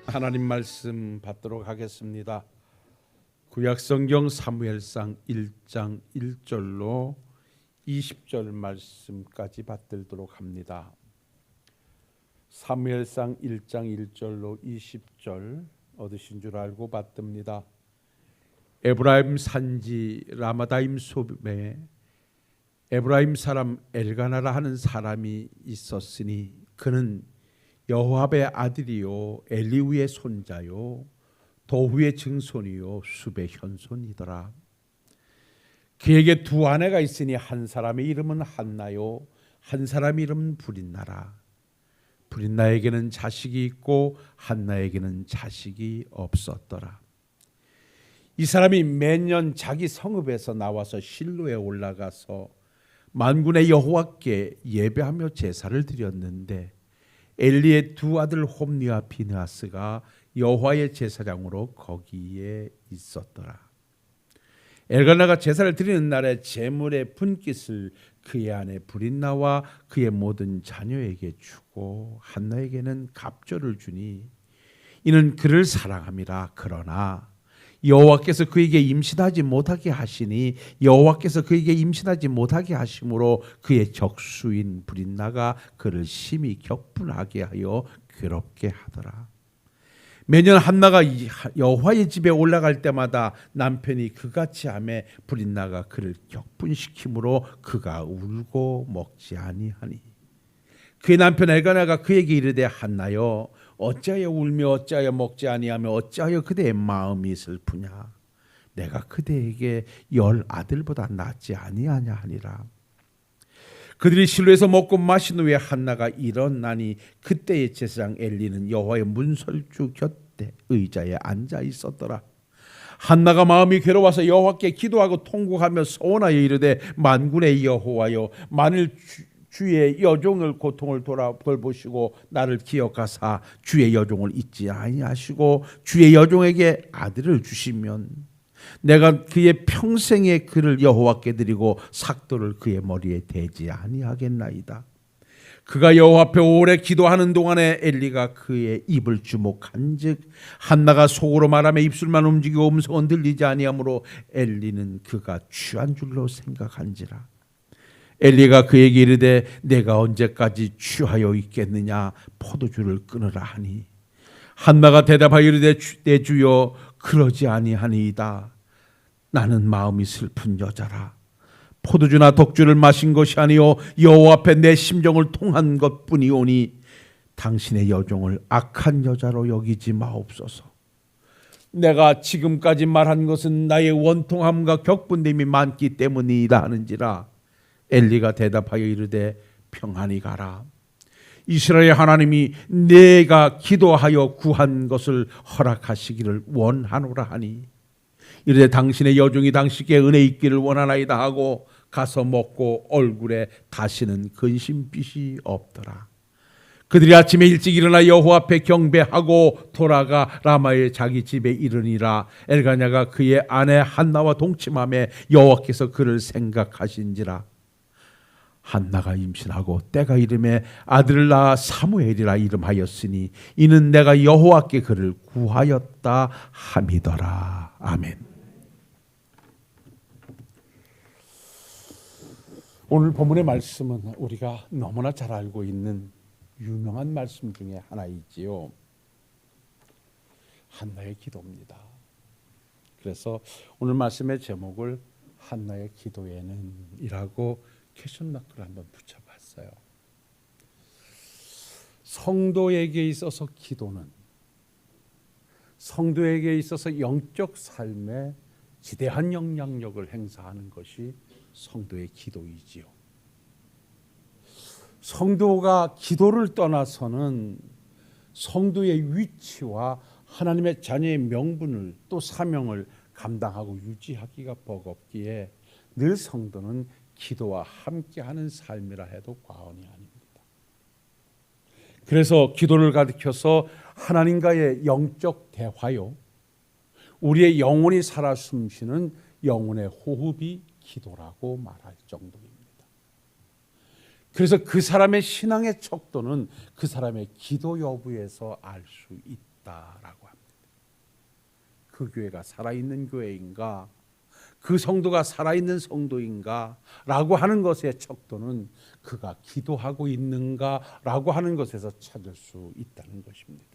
하나님 말씀 받도록 하겠습니다. 구약성경 사무엘상 1장 1절로 20절 말씀까지 받들도록 합니다. 사무엘상 1장 1절로 20절 얻으신 줄 알고 받듭니다. 에브라임 산지 라마다임 소금에 에브라임 사람 엘가나라 하는 사람이 있었으니 그는 여호압의 아들이요 엘리우의 손자요 도후의 증손이요 숲의 현손이더라. 그에게 두 아내가 있으니 한 사람의 이름은 한나요 한 사람의 이름은 브릿나라. 브릿나에게는 자식이 있고 한나에게는 자식이 없었더라. 이 사람이 매년 자기 성읍에서 나와서 실로에 올라가서 만군의 여호와께 예배하며 제사를 드렸는데 엘리의 두 아들 홈리와 비느하스가 여호와의 제사장으로 거기에 있었더라. 엘가나가 제사를 드리는 날에 제물의 분깃을 그의 아내 브릿나와 그의 모든 자녀에게 주고 한나에게는 갑절을 주니 이는 그를 사랑함이라. 그러나 여호와께서 그에게 임신하지 못하게 하시니 여호와께서 그에게 임신하지 못하게 하심으로 그의 적수인 브릿나가 그를 심히 격분하게 하여 괴롭게 하더라. 매년 한나가 여호와의 집에 올라갈 때마다 남편이 그같이 하매 브릿나가 그를 격분시키므로 그가 울고 먹지 아니하니 그의 남편 엘가나가 그에게 이르되 한나여 어찌하여 울며 어찌하여 먹지 아니하며 어찌하여 그대의 마음이 슬프냐. 내가 그대에게 10 아들보다 낫지 아니하냐 하니라. 그들이 실로에서 먹고 마신 후에 한나가 일어나니 그때의 제사장 엘리는 여호와의 문설주 곁에 의자에 앉아 있었더라. 한나가 마음이 괴로워서 여호와께 기도하고 통곡하며 소원하여 이르되 만군의 여호와여 만일 주의 여종을 고통을 돌보시고 나를 기억하사 주의 여종을 잊지 아니하시고 주의 여종에게 아들을 주시면 내가 그의 평생의 그를 여호와께 드리고 삭도를 그의 머리에 대지 아니하겠나이다. 그가 여호와 앞에 오래 기도하는 동안에 엘리가 그의 입을 주목한즉 한나가 속으로 말하며 입술만 움직이고 음성은 들리지 아니하므로 엘리는 그가 취한 줄로 생각한지라. 엘리가 그에게 이르되 내가 언제까지 취하여 있겠느냐. 포도주를 끊으라 하니 한나가 대답하여 이르되 내 주여 그러지 아니하니이다. 나는 마음이 슬픈 여자라. 포도주나 독주를 마신 것이 아니요 여호와 앞에 내 심정을 통한 것뿐이오니 당신의 여종을 악한 여자로 여기지 마옵소서. 내가 지금까지 말한 것은 나의 원통함과 격분됨이 많기 때문이다 하는지라. 엘리가 대답하여 이르되 평안히 가라. 이스라엘 하나님이 내가 기도하여 구한 것을 허락하시기를 원하노라 하니 이르되 당신의 여종이 당신께 은혜 있기를 원하나이다 하고 가서 먹고 얼굴에 다시는 근심빛이 없더라. 그들이 아침에 일찍 일어나 여호와 앞에 경배하고 돌아가 라마의 자기 집에 이르니라. 엘가냐가 그의 아내 한나와 동침하며 여호와께서 그를 생각하신지라. 한나가 임신하고 때가 이름에 아들을 낳아 사무엘이라 이름하였으니 이는 내가 여호와께 그를 구하였다 함이더라. 아멘. 오늘 본문의 말씀은 우리가 너무나 잘 알고 있는 유명한 말씀 중에 하나이지요. 한나의 기도입니다. 그래서 오늘 말씀의 제목을 한나의 기도에는 이라고 퀘션 마크를 한번 붙여봤어요. 성도에게 있어서 기도는 성도에게 있어서 영적 삶에 지대한 영향력을 행사하는 것이 성도의 기도이지요. 성도가 기도를 떠나서는 성도의 위치와 하나님의 자녀의 명분을 또 사명을 감당하고 유지하기가 버겁기에 늘 성도는 기도와 함께하는 삶이라 해도 과언이 아닙니다. 그래서 기도를 가리켜서 하나님과의 영적 대화요, 우리의 영혼이 살아 숨쉬는 영혼의 호흡이 기도라고 말할 정도입니다. 그래서 그 사람의 신앙의 척도는 그 사람의 기도 여부에서 알 수 있다. 중요하다라고 합니다. 그 교회가 살아있는 교회인가, 그 성도가 살아있는 성도인가라고 하는 것의 척도는 그가 기도하고 있는가라고 하는 것에서 찾을 수 있다는 것입니다.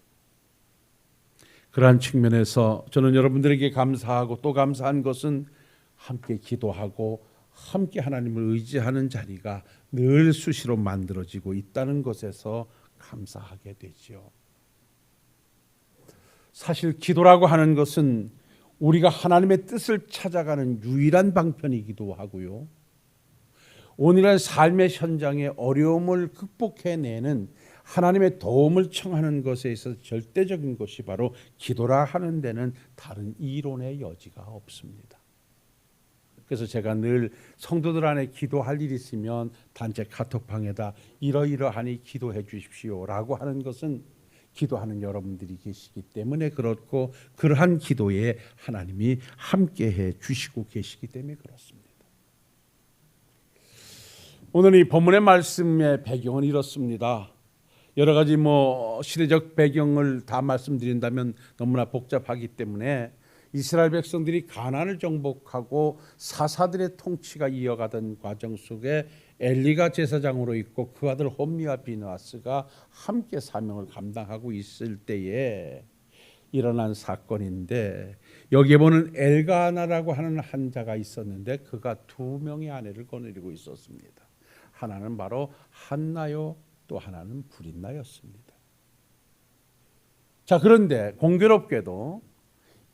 그러한 측면에서 저는 여러분들에게 감사하고 또 감사한 것은 함께 기도하고 함께 하나님을 의지하는 자리가 늘 수시로 만들어지고 있다는 것에서 감사하게 되지요. 사실 기도라고 하는 것은 우리가 하나님의 뜻을 찾아가는 유일한 방편이기도 하고요. 오늘날 삶의 현장의 어려움을 극복해내는 하나님의 도움을 청하는 것에 있어서 절대적인 것이 바로 기도라 하는 데는 다른 이론의 여지가 없습니다. 그래서 제가 늘 성도들 안에 기도할 일 있으면 단체 카톡방에다 이러이러하니 기도해 주십시오라고 하는 것은 기도하는 여러분들이 계시기 때문에 그렇고 그러한 기도에 하나님이 함께해 주시고 계시기 때문에 그렇습니다. 오늘 이 본문의 말씀의 배경은 이렇습니다. 여러 가지 시대적 배경을 다 말씀드린다면 너무나 복잡하기 때문에 이스라엘 백성들이 가나안을 정복하고 사사들의 통치가 이어가던 과정 속에 엘리가 제사장으로 있고 그 아들 홈리와 비느하스가 함께 사명을 감당하고 있을 때에 일어난 사건인데, 여기에 보는 엘가나라고 하는 한 자가 있었는데 그가 두 명의 아내를 거느리고 있었습니다. 하나는 바로 한나요, 또 하나는 브릿나였습니다. 자, 그런데 공교롭게도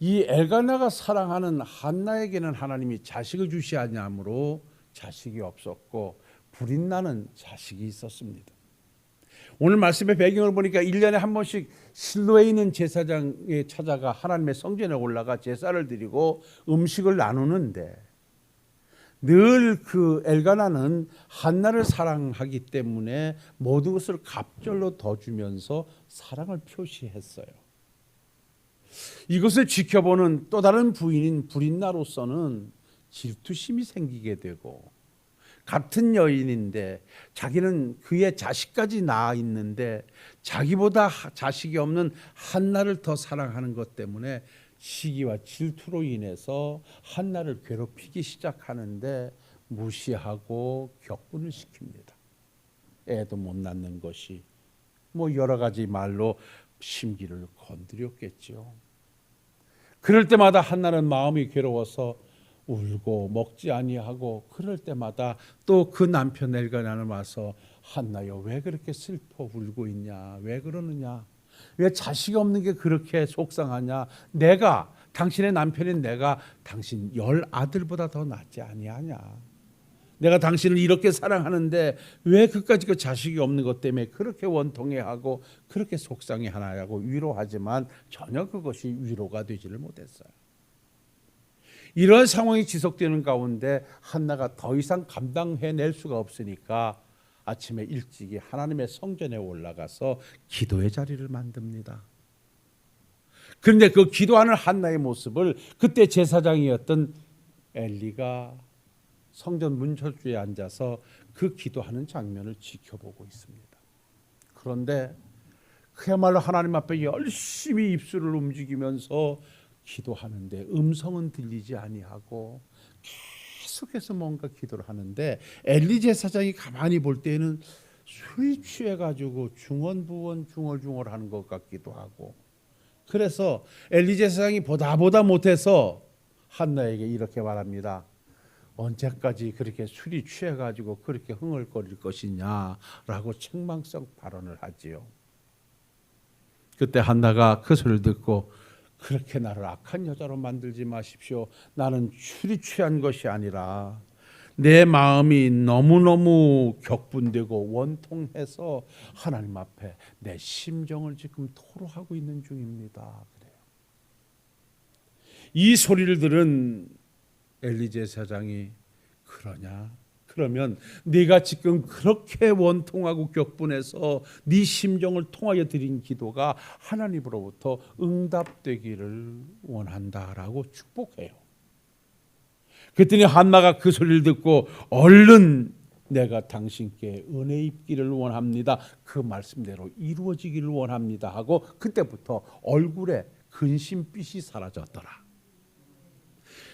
이 엘가나가 사랑하는 한나에게는 하나님이 자식을 주시 아니하므로 자식이 없었고 브릿나는 자식이 있었습니다. 오늘 말씀의 배경을 보니까 1년에 한 번씩 실로에 있는 제사장에 찾아가 하나님의 성전에 올라가 제사를 드리고 음식을 나누는데, 늘 그 엘가나는 한나를 사랑하기 때문에 모든 것을 갑절로 더 주면서 사랑을 표시했어요. 이것을 지켜보는 또 다른 부인인 브릿나로서는 질투심이 생기게 되고, 같은 여인인데 자기는 그의 자식까지 낳아 있는데 자기보다 자식이 없는 한나를 더 사랑하는 것 때문에 시기와 질투로 인해서 한나를 괴롭히기 시작하는데 무시하고 격분을 시킵니다. 애도 못 낳는 것이 여러 가지 말로 심기를 건드렸겠죠. 그럴 때마다 한나는 마음이 괴로워서 울고 먹지 아니하고, 그럴 때마다 또 그 남편 엘가나는 와서 한나여 왜 그렇게 슬퍼 울고 있냐, 왜 그러느냐, 왜 자식이 없는 게 그렇게 속상하냐, 내가 당신의 남편인 내가 당신 10아들보다 더 낫지 아니하냐, 내가 당신을 이렇게 사랑하는데 왜 그까짓 그 자식이 없는 것 때문에 그렇게 원통해하고 그렇게 속상해하냐고 위로하지만 전혀 그것이 위로가 되지를 못했어요. 이런 상황이 지속되는 가운데 한나가 더 이상 감당해낼 수가 없으니까 아침에 일찍이 하나님의 성전에 올라가서 기도의 자리를 만듭니다. 그런데 그 기도하는 한나의 모습을 그때 제사장이었던 엘리가 성전 문설주에 앉아서 그 기도하는 장면을 지켜보고 있습니다. 그런데 그야말로 하나님 앞에 열심히 입술을 움직이면서 기도하는데 음성은 들리지 아니하고 계속해서 뭔가 기도를 하는데, 엘리 제사장이 가만히 볼 때에는 술이 취해가지고 중언부언 중얼중얼하는 것 같기도 하고, 그래서 엘리 제사장이 보다 못해서 한나에게 이렇게 말합니다. 언제까지 그렇게 술이 취해가지고 그렇게 흥얼거릴 것이냐라고 책망성 발언을 하지요. 그때 한나가 그 소리를 듣고, 그렇게 나를 악한 여자로 만들지 마십시오. 나는 술이 취한 것이 아니라 내 마음이 너무너무 격분되고 원통해서 하나님 앞에 내 심정을 지금 토로하고 있는 중입니다. 그래요. 이 소리를 들은 엘리 제사장이, 그러냐? 그러면 네가 지금 그렇게 원통하고 격분해서 네 심정을 통하여 드린 기도가 하나님으로부터 응답되기를 원한다라고 축복해요. 그랬더니 한나가 그 소리를 듣고 얼른 내가 당신께 은혜 입기를 원합니다. 그 말씀대로 이루어지기를 원합니다 하고 그때부터 얼굴에 근심빛이 사라졌더라.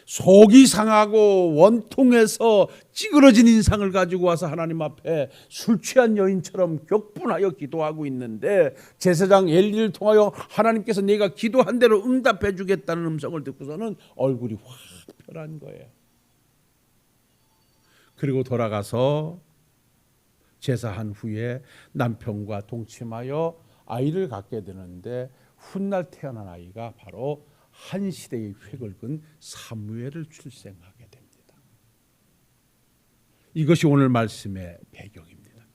속이 상하고 원통해서 찌그러진 인상을 가지고 와서 하나님 앞에 술 취한 여인처럼 격분하여 기도하고 있는데 제사장 엘리를 통하여 하나님께서 내가 기도한 대로 응답해 주겠다는 음성을 듣고서는 얼굴이 확 변한 거예요. 그리고 돌아가서 제사한 후에 남편과 동침하여 아이를 갖게 되는데 훗날 태어난 아이가 바로 한 시대의 획을 그은 사무엘을 출생하게 됩니다. 이것이 오늘 말씀의 배경입니다.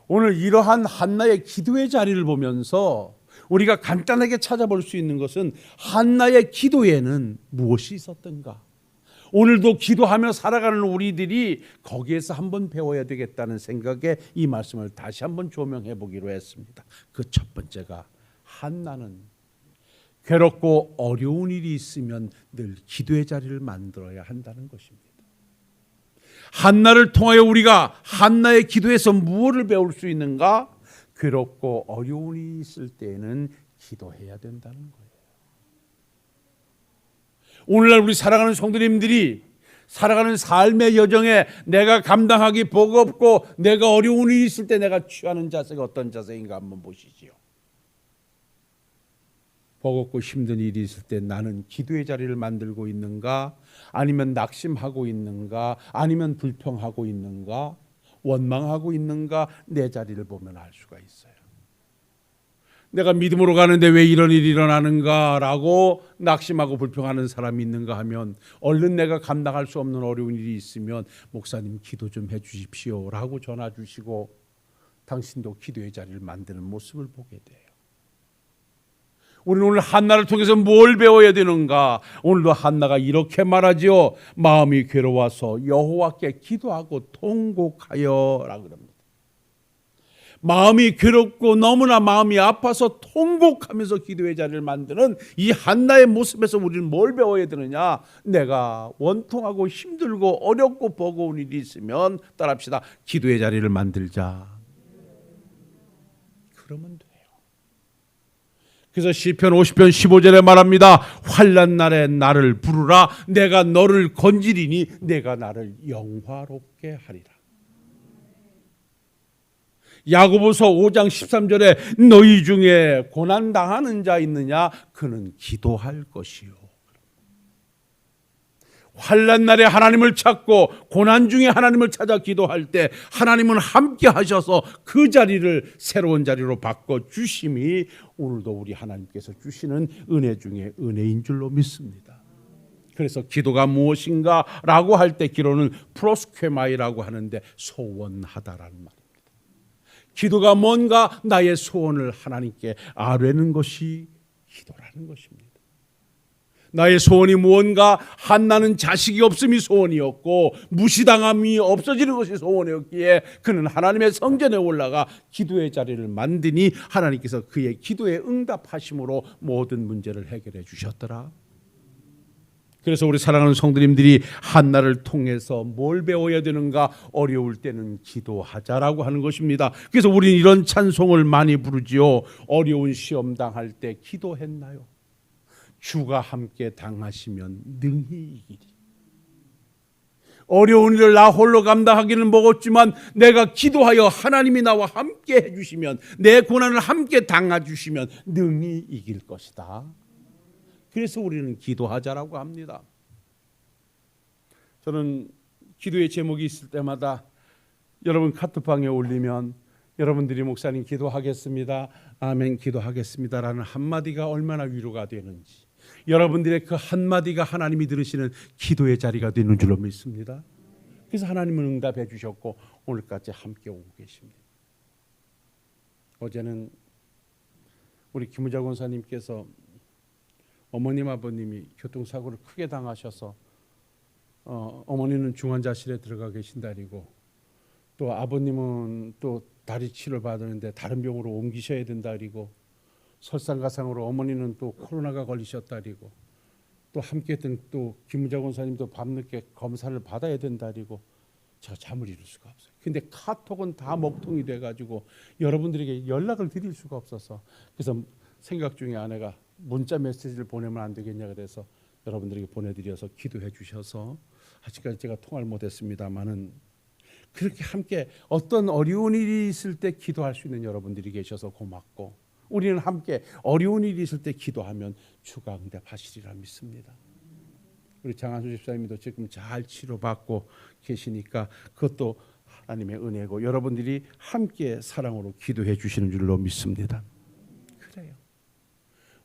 오늘 이러한 한나의 기도의 자리를 보면서 우리가 간단하게 찾아볼 수 있는 것은 한나의 기도에는 무엇이 있었던가? 오늘도 기도하며 살아가는 우리들이 거기에서 한번 배워야 되겠다는 생각에 이 말씀을 다시 한번 조명해 보기로 했습니다. 그 첫 번째가 한나는 괴롭고 어려운 일이 있으면 늘 기도의 자리를 만들어야 한다는 것입니다. 한나를 통하여 우리가 한나의 기도에서 무엇을 배울 수 있는가? 괴롭고 어려운 일이 있을 때에는 기도해야 된다는 거예요. 오늘날 우리 살아가는 성도님들이 살아가는 삶의 여정에 내가 감당하기 버겁고 내가 어려운 일이 있을 때 내가 취하는 자세가 어떤 자세인가 한번 보시지요. 버겁고 힘든 일이 있을 때 나는 기도의 자리를 만들고 있는가? 아니면 낙심하고 있는가? 아니면 불평하고 있는가? 원망하고 있는가? 내 자리를 보면 알 수가 있어요. 내가 믿음으로 가는데 왜 이런 일이 일어나는가? 라고 낙심하고 불평하는 사람이 있는가 하면 얼른 내가 감당할 수 없는 어려운 일이 있으면 목사님 기도 좀 해 주십시오 라고 전화 주시고 당신도 기도의 자리를 만드는 모습을 보게 돼요. 우리는 오늘 한나를 통해서 뭘 배워야 되는가? 오늘도 한나가 이렇게 말하지요. 마음이 괴로워서 여호와께 기도하고 통곡하여 라고 합니다. 마음이 괴롭고 너무나 마음이 아파서 통곡하면서 기도의 자리를 만드는 이 한나의 모습에서 우리는 뭘 배워야 되느냐? 내가 원통하고 힘들고 어렵고 버거운 일이 있으면 따라합시다. 기도의 자리를 만들자. 그러면 돼. 그래서 시편 50편 15절에 말합니다. 환난 날에 나를 부르라. 내가 너를 건지리니 내가 나를 영화롭게 하리라. 야고보서 5장 13절에 너희 중에 고난당하는 자 있느냐? 그는 기도할 것이요. 환난 날에 하나님을 찾고 고난 중에 하나님을 찾아 기도할 때 하나님은 함께 하셔서 그 자리를 새로운 자리로 바꿔 주심이 오늘도 우리 하나님께서 주시는 은혜 중에 은혜인 줄로 믿습니다. 그래서 기도가 무엇인가 라고 할 때 기도는 프로스케마이라고 하는데 소원하다라는 말입니다. 기도가 뭔가? 나의 소원을 하나님께 아뢰는 것이 기도라는 것입니다. 나의 소원이 무언가? 한나는 자식이 없음이 소원이었고 무시당함이 없어지는 것이 소원이었기에 그는 하나님의 성전에 올라가 기도의 자리를 만드니 하나님께서 그의 기도에 응답하심으로 모든 문제를 해결해 주셨더라. 그래서 우리 사랑하는 성도님들이 한나를 통해서 뭘 배워야 되는가? 어려울 때는 기도하자라고 하는 것입니다. 그래서 우리는 이런 찬송을 많이 부르지요. 어려운 시험 당할 때 기도했나요? 주가 함께 당하시면 능히 이기리. 어려운 일을 나 홀로 감당하기는 버겁지만 내가 기도하여 하나님이 나와 함께 해주시면 내 고난을 함께 당해주시면 능히 이길 것이다. 그래서 우리는 기도하자라고 합니다. 저는 기도의 제목이 있을 때마다 여러분 카톡방에 올리면 여러분들이 목사님 기도하겠습니다. 아멘 기도하겠습니다라는 한마디가 얼마나 위로가 되는지 여러분들의 그 한마디가 하나님이 들으시는 기도의 자리가 되는 줄로 믿습니다. 그래서 하나님은 응답해 주셨고 오늘까지 함께 오고 계십니다. 어제는 우리 김우자 권사님께서 어머님 아버님이 교통사고를 크게 당하셔서 어머니는 중환자실에 들어가 계신다리고 또 아버님은 또 다리 치료를 받았는데 다른 병으로 옮기셔야 된다리고 설상가상으로 어머니는 또 코로나가 걸리셨다리고 또 함께했던 또 김우자 권사님도 밤늦게 검사를 받아야 된다리고 제가 잠을 이룰 수가 없어요. 근데 카톡은 다 먹통이 돼가지고 여러분들에게 연락을 드릴 수가 없어서, 그래서 생각 중에 아내가 문자 메시지를 보내면 안 되겠냐 그래서 여러분들에게 보내드려서 기도해 주셔서 아직까지 제가 통화를 못했습니다만은, 그렇게 함께 어떤 어려운 일이 있을 때 기도할 수 있는 여러분들이 계셔서 고맙고, 우리는 함께 어려운 일이 있을 때 기도하면 주가 응답하시리라 믿습니다. 우리 장한수 집사님도 지금 잘 치료받고 계시니까 그것도 하나님의 은혜고, 여러분들이 함께 사랑으로 기도해 주시는 줄로 믿습니다. 그래요.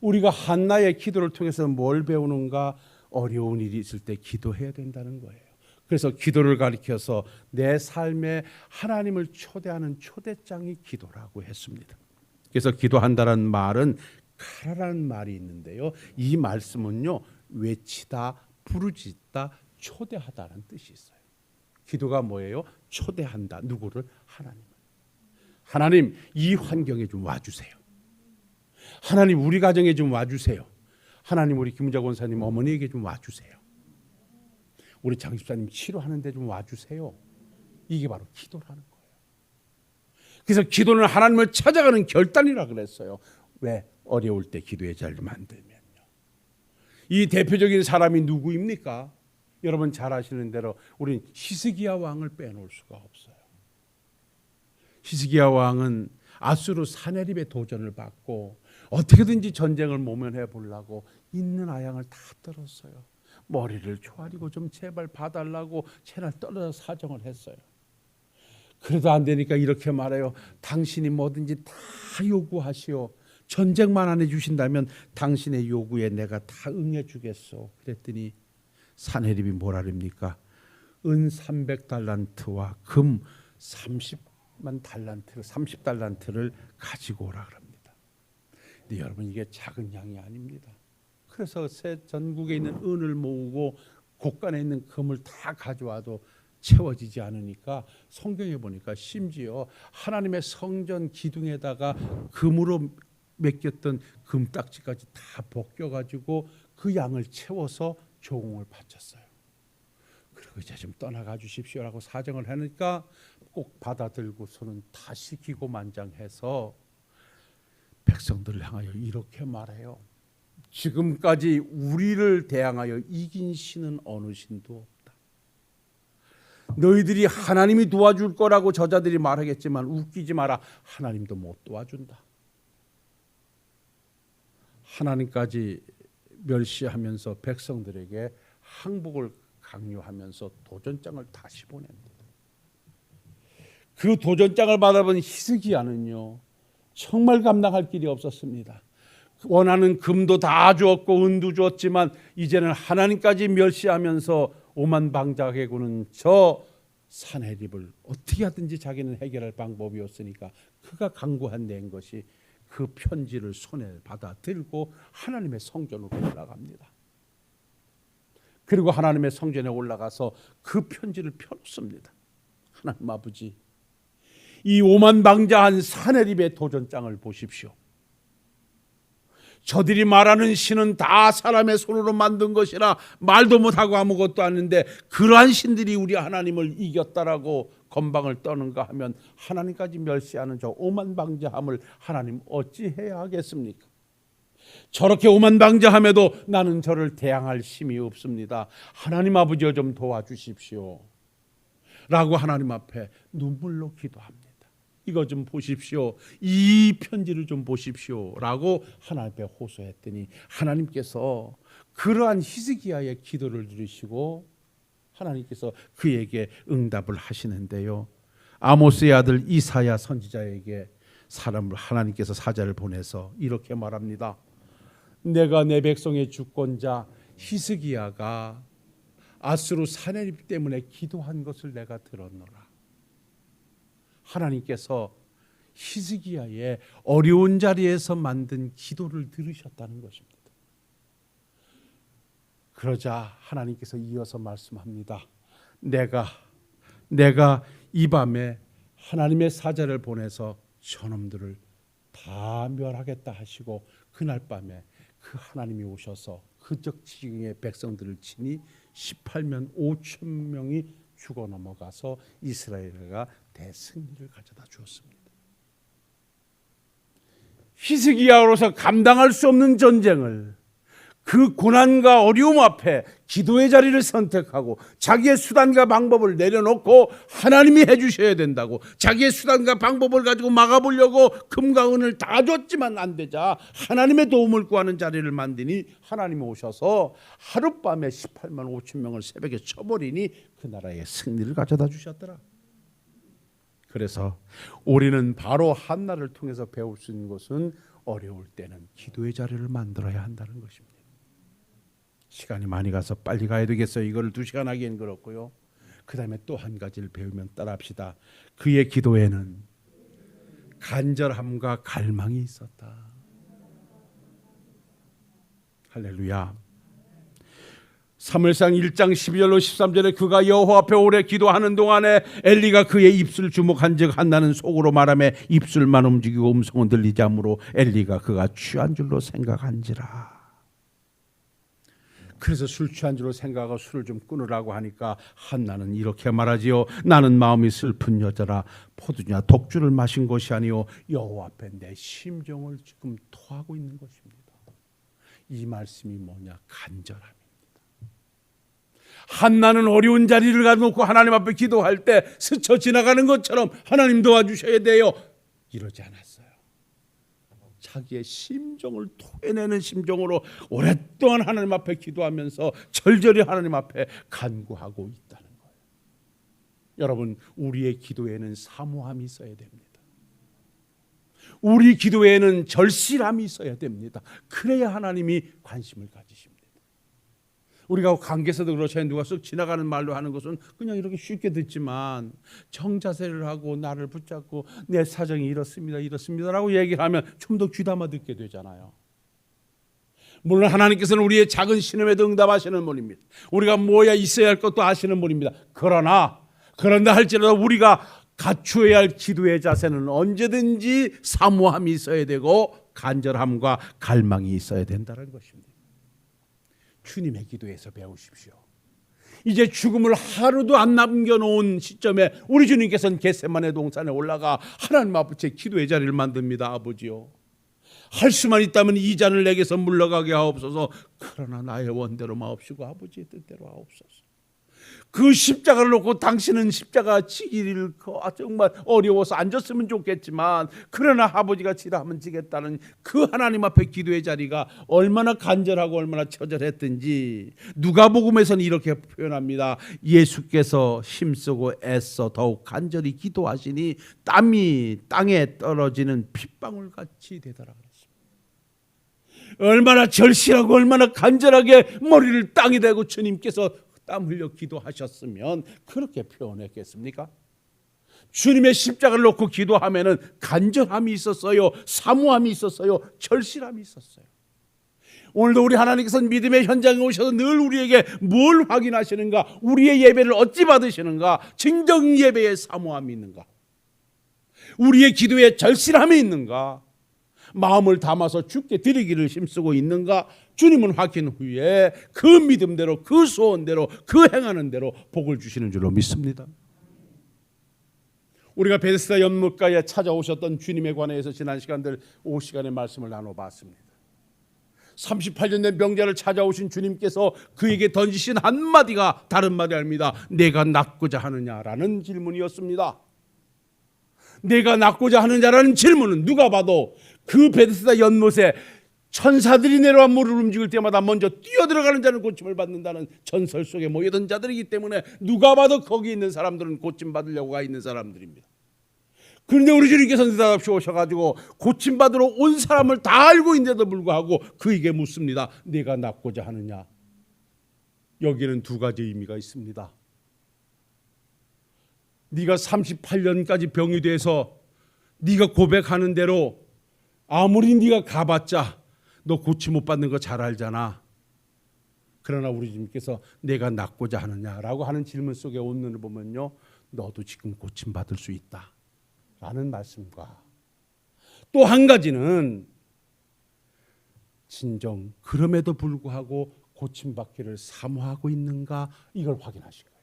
우리가 한나의 기도를 통해서 뭘 배우는가? 어려운 일이 있을 때 기도해야 된다는 거예요. 그래서 기도를 가리켜서 내 삶에 하나님을 초대하는 초대장이 기도라고 했습니다. 그래서 기도한다는 말은 카라라는 말이 있는데요, 이 말씀은요, 외치다, 부르짖다, 초대하다라는 뜻이 있어요. 기도가 뭐예요? 초대한다. 누구를? 하나님을. 하나님, 이 환경에 좀 와주세요. 하나님, 우리 가정에 좀 와주세요. 하나님, 우리 김은자 권사님 어머니에게 좀 와주세요. 우리 장 집사님 치료하는데 좀 와주세요. 이게 바로 기도라는 거예요. 그래서 기도는 하나님을 찾아가는 결단이라 그랬어요. 왜? 어려울 때 기도의 자리를 만들면요. 이 대표적인 사람이 누구입니까? 여러분 잘 아시는 대로 우리는 히스기야 왕을 빼놓을 수가 없어요. 히스기야 왕은 아수르 사네립의 도전을 받고 어떻게든지 전쟁을 모면해 보려고 있는 아양을 다 떨었어요. 머리를 조아리고 좀 제발 봐달라고 채날 떨어져 사정을 했어요. 그래도 안 되니까 이렇게 말해요. 당신이 뭐든지 다 요구하시오. 전쟁만 안 해주신다면 당신의 요구에 내가 다 응해주겠소. 그랬더니 사네립이 뭐라립니까? 은 300달란트와 금 30만 달란트, 30달란트를 가지고 오라 그럽니다. 근데 여러분, 이게 작은 양이 아닙니다. 그래서 새 전국에 있는 은을 모으고 곳간에 있는 금을 다 가져와도 채워지지 않으니까 성경에 보니까 심지어 하나님의 성전 기둥에다가 금으로 맡겼던 금딱지까지 다 벗겨가지고 그 양을 채워서 조공을 바쳤어요. 그리고 이제 좀 떠나가 주십시오라고 사정을 하니까 꼭 받아들고서는 다시 기고만장해서 백성들을 향하여 이렇게 말해요. 지금까지 우리를 대항하여 이긴 신은 어느 신도 없다. 너희들이 하나님이 도와줄 거라고 저자들이 말하겠지만 웃기지 마라. 하나님도 못 도와준다. 하나님까지 멸시하면서 백성들에게 항복을 강요하면서 도전장을 다시 보냅니다. 그 도전장을 받아본 히스기야는요, 정말 감당할 길이 없었습니다. 원하는 금도 다 주었고 은도 주었지만 이제는 하나님까지 멸시하면서 오만방자하게구는 저 사네립을 어떻게 하든지 자기는 해결할 방법이 없으니까 그가 강구한 것이 그 편지를 손에 받아 들고 하나님의 성전으로 올라갑니다. 그리고 하나님의 성전에 올라가서 그 편지를 펴놓습니다. 하나님 아버지, 이 오만방자한 사네립의 도전장을 보십시오. 저들이 말하는 신은 다 사람의 손으로 만든 것이라 말도 못하고 아무것도 아닌데 그러한 신들이 우리 하나님을 이겼다라고 건방을 떠는가 하면 하나님까지 멸시하는 저 오만방자함을 하나님 어찌해야 하겠습니까? 저렇게 오만방자함에도 나는 저를 대항할 힘이 없습니다. 하나님 아버지여 좀 도와주십시오 라고 하나님 앞에 눈물로 기도합니다. 이거 좀 보십시오. 이 편지를 좀 보십시오 라고 하나님 앞에 호소했더니 하나님께서 그러한 히스기야의 기도를 들으시고 하나님께서 그에게 응답을 하시는데요, 아모스의 아들 이사야 선지자에게 사람을 하나님께서 사자를 보내서 이렇게 말합니다. 내가 내 백성의 주권자 히스기야가 아수르 사네립 때문에 기도한 것을 내가 들었노라. 하나님께서 히스기야의 어려운 자리에서 만든 기도를 들으셨다는 것입니다. 그러자 하나님께서 이어서 말씀합니다. 내가 이 밤에 하나님의 사자를 보내서 저놈들을 다 멸하겠다 하시고 그날 밤에 그 하나님이 오셔서 그적 지경의 백성들을 치니 18만 5천 명이 죽어 넘어가서 이스라엘가 대승리를 가져다 주었습니다. 히스기야로서 감당할 수 없는 전쟁을, 그 고난과 어려움 앞에 기도의 자리를 선택하고 자기의 수단과 방법을 내려놓고 하나님이 해주셔야 된다고, 자기의 수단과 방법을 가지고 막아보려고 금과 은을 다 줬지만 안 되자 하나님의 도움을 구하는 자리를 만드니 하나님이 오셔서 하룻밤에 18만 5천 명을 새벽에 쳐버리니 그 나라에 승리를 가져다 주셨더라. 그래서 우리는 바로 한나를 통해서 배울 수 있는 것은 어려울 때는 기도의 자리를 만들어야 한다는 것입니다. 시간이 많이 가서 빨리 가야 되겠어요. 이걸 2시간 하기엔 그렇고요. 그 다음에 또 한 가지를 배우면 따라합시다. 그의 기도에는 간절함과 갈망이 있었다. 할렐루야. 사무엘상 1장 12절로 13절에 그가 여호와 앞에 오래 기도하는 동안에 엘리가 그의 입술 주목한즉 한나는 속으로 말하며 입술만 움직이고 음성은 들리지 않으므로 엘리가 그가 취한 줄로 생각한지라. 그래서 술 취한 줄로 생각하고 술을 좀 끊으라고 하니까 한나는 이렇게 말하지요. 나는 마음이 슬픈 여자라 포도주나 독주를 마신 것이 아니요 여호와 앞에 내 심정을 지금 토하고 있는 것입니다. 이 말씀이 뭐냐? 간절함입니다. 한나는 어려운 자리를 가놓고 하나님 앞에 기도할 때 스쳐 지나가는 것처럼 하나님 도와주셔야 돼요, 이러지 않았어요. 자기의 심정을 토해내는 심정으로 오랫동안 하나님 앞에 기도하면서 절절히 하나님 앞에 간구하고 있다는 거예요. 여러분, 우리의 기도에는 사모함이 있어야 됩니다. 우리 기도에는 절실함이 있어야 됩니다. 그래야 하나님이 관심을 가지십니다. 우리가 관계에서도 그렇잖아요. 누가 쓱 지나가는 말로 하는 것은 그냥 이렇게 쉽게 듣지만 정자세를 하고 나를 붙잡고 내 사정이 이렇습니다라고 얘기를 하면 좀 더 귀담아 듣게 되잖아요. 물론 하나님께서는 우리의 작은 신음에도 응답하시는 분입니다. 우리가 뭐야 있어야 할 것도 아시는 분입니다. 그런다 할지라도 우리가 갖추어야 할 기도의 자세는 언제든지 사모함이 있어야 되고 간절함과 갈망이 있어야 된다는 것입니다. 주님의 기도에서 배우십시오. 이제 죽음을 하루도 안 남겨놓은 시점에 우리 주님께서는 겟세마네 동산에 올라가 하나님 앞에 기도의 자리를 만듭니다. 아버지요, 할 수만 있다면 이 잔을 내게서 물러가게 하옵소서. 그러나 나의 원대로 마옵시고 아버지의 뜻대로 하옵소서. 그 십자가를 놓고 당신은 십자가 지기를 정말 어려워서 안 졌으면 좋겠지만 그러나 아버지가 지라 하면 지겠다는 그 하나님 앞에 기도의 자리가 얼마나 간절하고 얼마나 처절했든지 누가복음에서는 이렇게 표현합니다. 예수께서 힘쓰고 애써 더욱 간절히 기도하시니 땀이 땅에 떨어지는 핏방울같이 되더라. 얼마나 절실하고 얼마나 간절하게 머리를 땅에 대고 주님께서 땀 흘려 기도하셨으면 그렇게 표현했겠습니까? 주님의 십자가를 놓고 기도하면은 간절함이 있었어요, 사모함이 있었어요, 절실함이 있었어요. 오늘도 우리 하나님께서는 믿음의 현장에 오셔서 늘 우리에게 뭘 확인하시는가? 우리의 예배를 어찌 받으시는가? 진정 예배에 사모함이 있는가? 우리의 기도에 절실함이 있는가? 마음을 담아서 주께 드리기를 힘쓰고 있는가? 주님은 확인 후에 그 믿음대로, 그 소원대로, 그 행하는 대로 복을 주시는 줄로 믿습니다. 우리가 베데스다 연못가에 찾아오셨던 주님에 관해서 지난 시간들 5시간의 말씀을 나눠봤습니다. 38년 된 병자를 찾아오신 주님께서 그에게 던지신 한마디가 다른 말이 아닙니다. 내가 낫고자 하느냐라는 질문이었습니다. 내가 낫고자 하느냐라는 질문은 누가 봐도 그 베데스다 연못에 천사들이 내려와 물을 움직일 때마다 먼저 뛰어들어가는 자는 고침을 받는다는 전설 속에 모여든 자들이기 때문에 누가 봐도 거기 있는 사람들은 고침받으려고 가 있는 사람들입니다. 그런데 우리 주님께서 느닷없이 오셔가지고 고침받으러 온 사람을 다 알고 있는데도 불구하고 그에게 묻습니다. 내가 낫고자 하느냐? 여기에는 두 가지 의미가 있습니다. 네가 38년까지 병이 돼서 네가 고백하는 대로 아무리 네가 가봤자 너 고침 못 받는 거 잘 알잖아. 그러나 우리 주님께서 내가 낫고자 하느냐라고 하는 질문 속에 온눈을 보면요, 너도 지금 고침 받을 수 있다 라는 말씀과 또 한 가지는 진정 그럼에도 불구하고 고침 받기를 사모하고 있는가, 이걸 확인하신 거예요.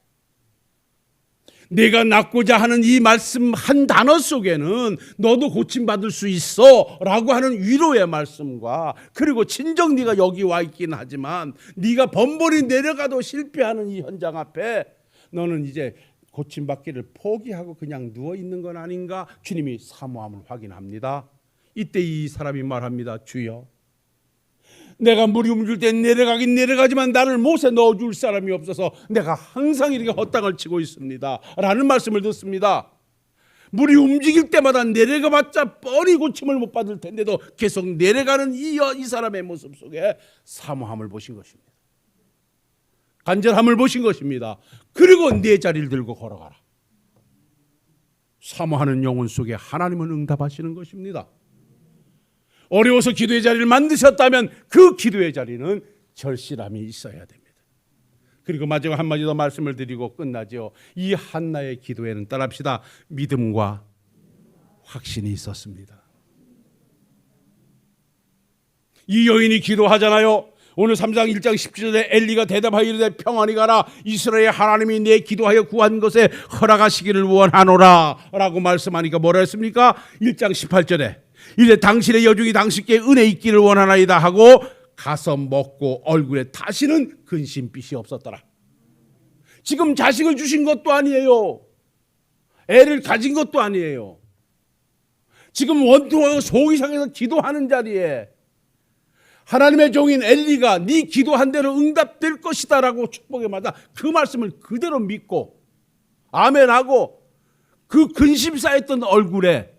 내가 낳고자 하는 이 말씀 한 단어 속에는 너도 고침받을 수 있어 라고 하는 위로의 말씀과, 그리고 친정 네가 여기 와 있긴 하지만 네가 번번이 내려가도 실패하는 이 현장 앞에 너는 이제 고침받기를 포기하고 그냥 누워 있는 건 아닌가, 주님이 사모함을 확인합니다. 이때 이 사람이 말합니다. 주여, 내가 물이 움직일 때 내려가긴 내려가지만 나를 못에 넣어줄 사람이 없어서 내가 항상 이렇게 헛땅을 치고 있습니다 라는 말씀을 듣습니다. 물이 움직일 때마다 내려가봤자 뻔히 고침을 못 받을 텐데도 계속 내려가는 이 사람의 모습 속에 사모함을 보신 것입니다. 간절함을 보신 것입니다. 그리고 네 자리를 들고 걸어가라. 사모하는 영혼 속에 하나님은 응답하시는 것입니다. 어려워서 기도의 자리를 만드셨다면 그 기도의 자리는 절실함이 있어야 됩니다. 그리고 마지막 한마디 더 말씀을 드리고 끝나죠. 이 한나의 기도에는 따라합시다. 믿음과 확신이 있었습니다. 이 여인이 기도하잖아요. 오늘 3장 1장 17절에 엘리가 대답하여 이르되 평안히 가라, 이스라엘 하나님이 내 기도하여 구한 것에 허락하시기를 원하노라 라고 말씀하니까 뭐라 했습니까? 1장 18절에 이제 당신의 여종이 당신께 은혜 있기를 원하나이다 하고 가서 먹고 얼굴에 다시는 근심빛이 없었더라. 지금 자식을 주신 것도 아니에요. 애를 가진 것도 아니에요. 지금 원통하고 속이 상해서 기도하는 자리에 하나님의 종인 엘리가 네 기도한 대로 응답될 것이다 라고 축복에 맞아 그 말씀을 그대로 믿고 아멘하고 그 근심 쌓였던 얼굴에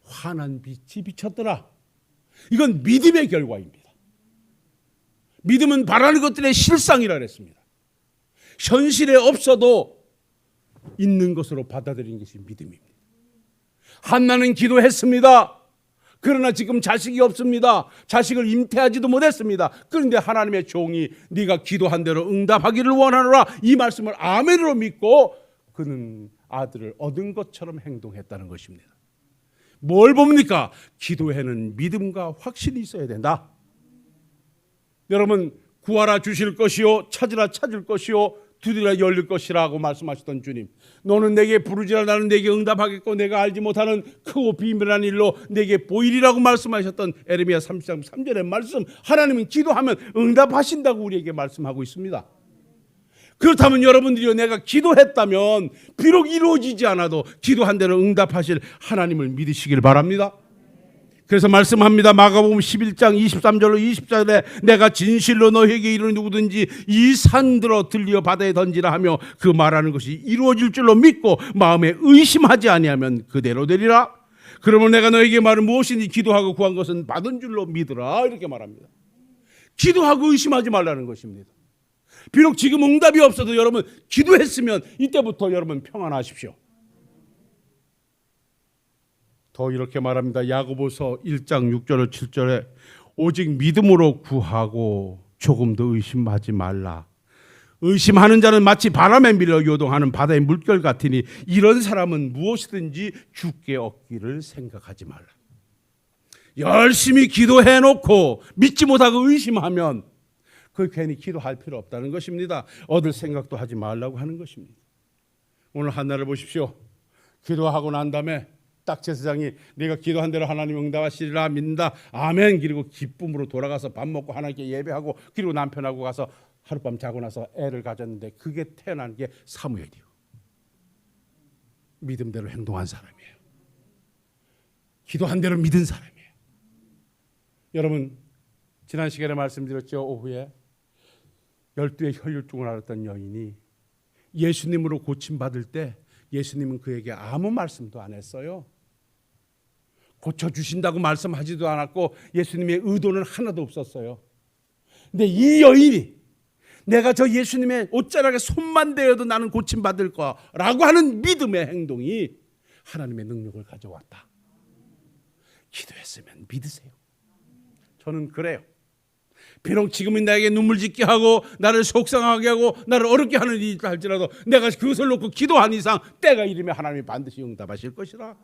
환한 빛이 비쳤더라. 이건 믿음의 결과입니다. 믿음은 바라는 것들의 실상이라 그랬습니다. 현실에 없어도 있는 것으로 받아들이는 것이 믿음입니다. 한나는 기도했습니다. 그러나 지금 자식이 없습니다. 자식을 잉태하지도 못했습니다. 그런데 하나님의 종이 네가 기도한 대로 응답하기를 원하노라 이 말씀을 아멘으로 믿고 그는 아들을 얻은 것처럼 행동했다는 것입니다. 뭘 봅니까? 기도에는 믿음과 확신이 있어야 된다. 여러분, 구하라 주실 것이요, 찾으라 찾을 것이요, 두드리라 열릴 것이라고 말씀하셨던 주님, 너는 내게 부르지라 나는 내게 응답하겠고 내가 알지 못하는 크고 비밀한 일로 내게 보이리라고 말씀하셨던 에레미야 30장 3절의 말씀, 하나님은 기도하면 응답하신다고 우리에게 말씀하고 있습니다. 그렇다면 여러분들이요, 내가 기도했다면 비록 이루어지지 않아도 기도한 대로 응답하실 하나님을 믿으시길 바랍니다. 그래서 말씀합니다. 마가복음 11장 23절로 24절에 내가 진실로 너에게 이르는 누구든지 이 산 들어 들리어 바다에 던지라 하며 그 말하는 것이 이루어질 줄로 믿고 마음에 의심하지 아니하면 그대로 되리라. 그러면 내가 너에게 말은 무엇이니 기도하고 구한 것은 받은 줄로 믿으라 이렇게 말합니다. 기도하고 의심하지 말라는 것입니다. 비록 지금 응답이 없어도 여러분 기도했으면 이때부터 여러분 평안하십시오. 더 이렇게 말합니다. 야고보서 1장 6절 7절에 오직 믿음으로 구하고 조금 더 의심하지 말라. 의심하는 자는 마치 바람에 밀려 요동하는 바다의 물결 같으니 이런 사람은 무엇이든지 주께 얻기를 생각하지 말라. 열심히 기도해놓고 믿지 못하고 의심하면 그 괜히 기도할 필요 없다는 것입니다. 얻을 생각도 하지 말라고 하는 것입니다. 오늘 한나를 보십시오. 기도하고 난 다음에 딱 제사장이 네가 기도한 대로 하나님 응답하시리라 믿는다. 아멘. 그리고 기쁨으로 돌아가서 밥 먹고 하나님께 예배하고 그리고 남편하고 가서 하룻밤 자고 나서 애를 가졌는데 그게 태어난 게 사무엘이요. 믿음대로 행동한 사람이에요. 기도한 대로 믿은 사람이에요. 여러분, 지난 시간에 말씀드렸죠. 오후에 12의 혈류증을 앓았던 여인이 예수님으로 고침받을 때 예수님은 그에게 아무 말씀도 안 했어요. 고쳐주신다고 말씀하지도 않았고 예수님의 의도는 하나도 없었어요. 근데 이 여인이 내가 저 예수님의 옷자락에 손만 대어도 나는 고침받을 거라고 하는 믿음의 행동이 하나님의 능력을 가져왔다. 기도했으면 믿으세요. 저는 그래요. 비록 지금은 나에게 눈물 짓게 하고 나를 속상하게 하고 나를 어렵게 하는 일이 있다 할지라도 내가 그것을 놓고 기도한 이상 때가 이르면 하나님이 반드시 응답하실 것이라.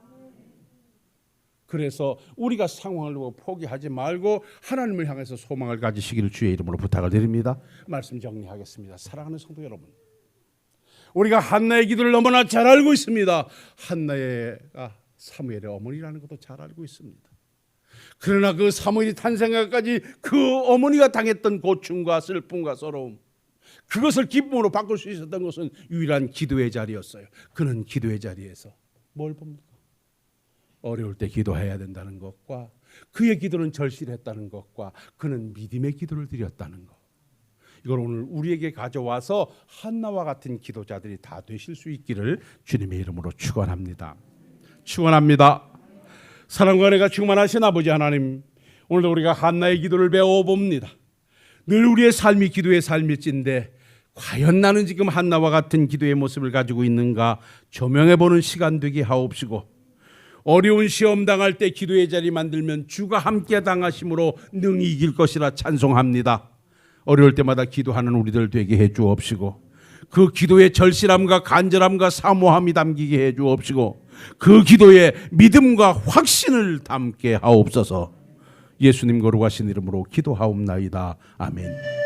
그래서 우리가 상황을 보고 포기하지 말고 하나님을 향해서 소망을 가지시기를 주의 이름으로 부탁을 드립니다. 말씀 정리하겠습니다. 사랑하는 성도 여러분, 우리가 한나의 기도를 너무나 잘 알고 있습니다. 한나가 사무엘의 어머니라는 것도 잘 알고 있습니다. 그러나 그 사무엘이 탄생하기까지 그 어머니가 당했던 고충과 슬픔과 서러움, 그것을 기쁨으로 바꿀 수 있었던 것은 유일한 기도의 자리였어요. 그는 기도의 자리에서 뭘 봅니까? 어려울 때 기도해야 된다는 것과 그의 기도는 절실했다는 것과 그는 믿음의 기도를 드렸다는 것, 이걸 오늘 우리에게 가져와서 한나와 같은 기도자들이 다 되실 수 있기를 주님의 이름으로 축원합니다. 축원합니다. 사랑과 은혜가 충만하신 아버지 하나님, 오늘도 우리가 한나의 기도를 배워봅니다. 늘 우리의 삶이 기도의 삶일진데 과연 나는 지금 한나와 같은 기도의 모습을 가지고 있는가 조명해보는 시간 되게 하옵시고, 어려운 시험 당할 때 기도의 자리 만들면 주가 함께 당하심으로 능히 이길 것이라 찬송합니다. 어려울 때마다 기도하는 우리들 되게 해 주옵시고, 그 기도의 절실함과 간절함과 사모함이 담기게 해 주옵시고, 그 기도에 믿음과 확신을 담게 하옵소서. 예수님 거룩하신 이름으로 기도하옵나이다. 아멘.